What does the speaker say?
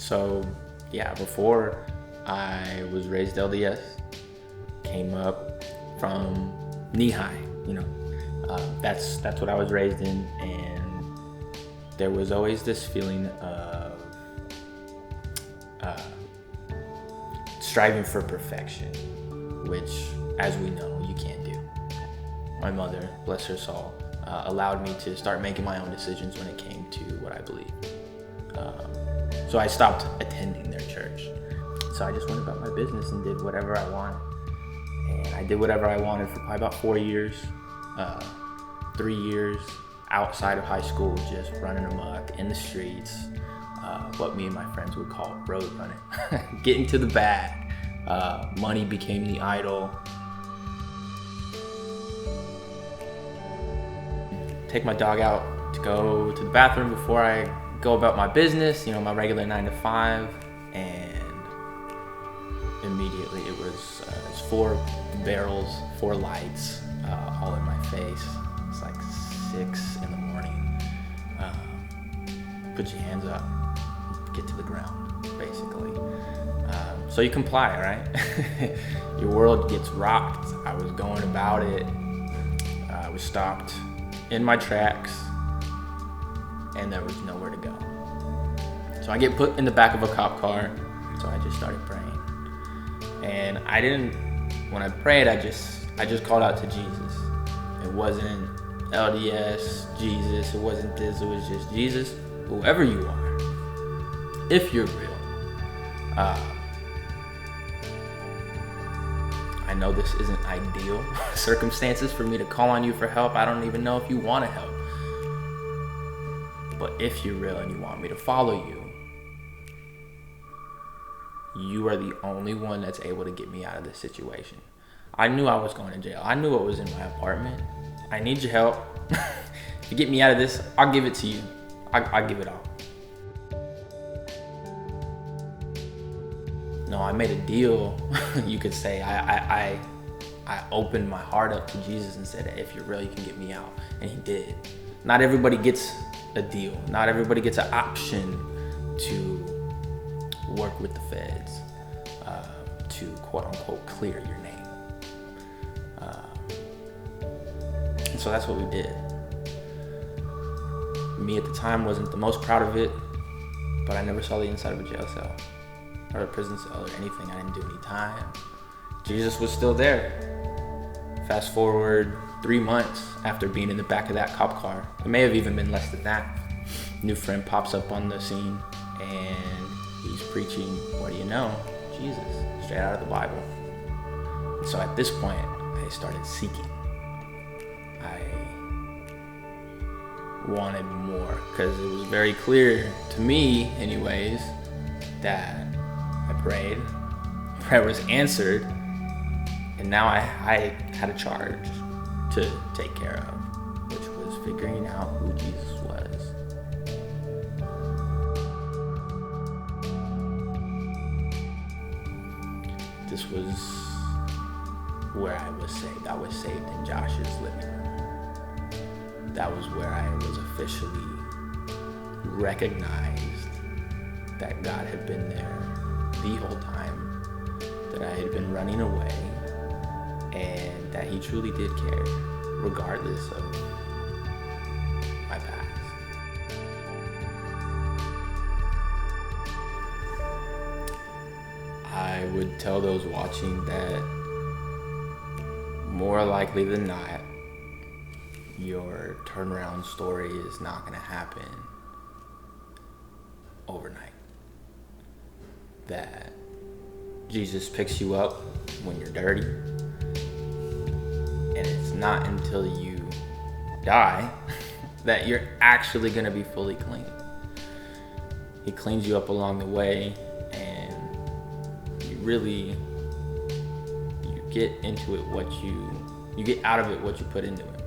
So yeah, before I was raised LDS, came up from knee high, that's what I was raised in, and there was always this feeling of striving for perfection, which, as we know, you can't do. My mother, bless her soul, allowed me to start making my own decisions when it came to what I believe. So I stopped attending their church. So I just went about my business and did whatever I wanted. And I did whatever I wanted for probably about 4 years, 3 years outside of high school, just running amok in the streets, what me and my friends would call road running, getting to the bag. Money became the idol. Take my dog out to go to the bathroom before I go about my business, my regular 9 to 5, and immediately it was 4 barrels, 4 lights, all in my face. It's like 6 in the morning. Put your hands up, get to the ground, basically. So you comply, right? Your world gets rocked. I was going about it. I was stopped in my tracks, and there was nowhere to go. So I get put in the back of a cop car, so I just started praying. And when I prayed, I just called out to Jesus. It wasn't LDS, Jesus, it wasn't this, it was just Jesus, whoever you are, if you're real. I know this isn't ideal circumstances for me to call on you for help. I don't even know if you want to help. But if you're real and you want me to follow you, you are the only one that's able to get me out of this situation. I knew I was going to jail. I knew what was in my apartment. I need your help. To get me out of this, I'll give it to you. I'll give it all. No, I made a deal, you could say. I opened my heart up to Jesus and said, if you're real, you can get me out. And he did. Not everybody gets a deal. Not everybody gets an option to work with the feds, to quote unquote clear your name. And so that's what we did. Me at the time wasn't the most proud of it, but I never saw the inside of a jail cell or a prison cell or anything. I didn't do any time. Jesus was still there. Fast forward 3 months after being in the back of that cop car. It may have even been less than that. New friend pops up on the scene and he's preaching, what do you know? Jesus, straight out of the Bible. So at this point, I started seeking. I wanted more because it was very clear to me, anyways, that I prayed, prayer was answered, and now I had a charge to take care of, which was figuring out who Jesus was. This was where I was saved. I was saved in Josh's living room. That was where I was officially recognized that God had been there the whole time, that I had been running away, and that he truly did care, regardless of my past. I would tell those watching that more likely than not, your turnaround story is not going to happen overnight. That Jesus picks you up when you're dirty, and it's not until you die that you're actually going to be fully clean. He cleans you up along the way, and you get into it you get out of it what you put into it.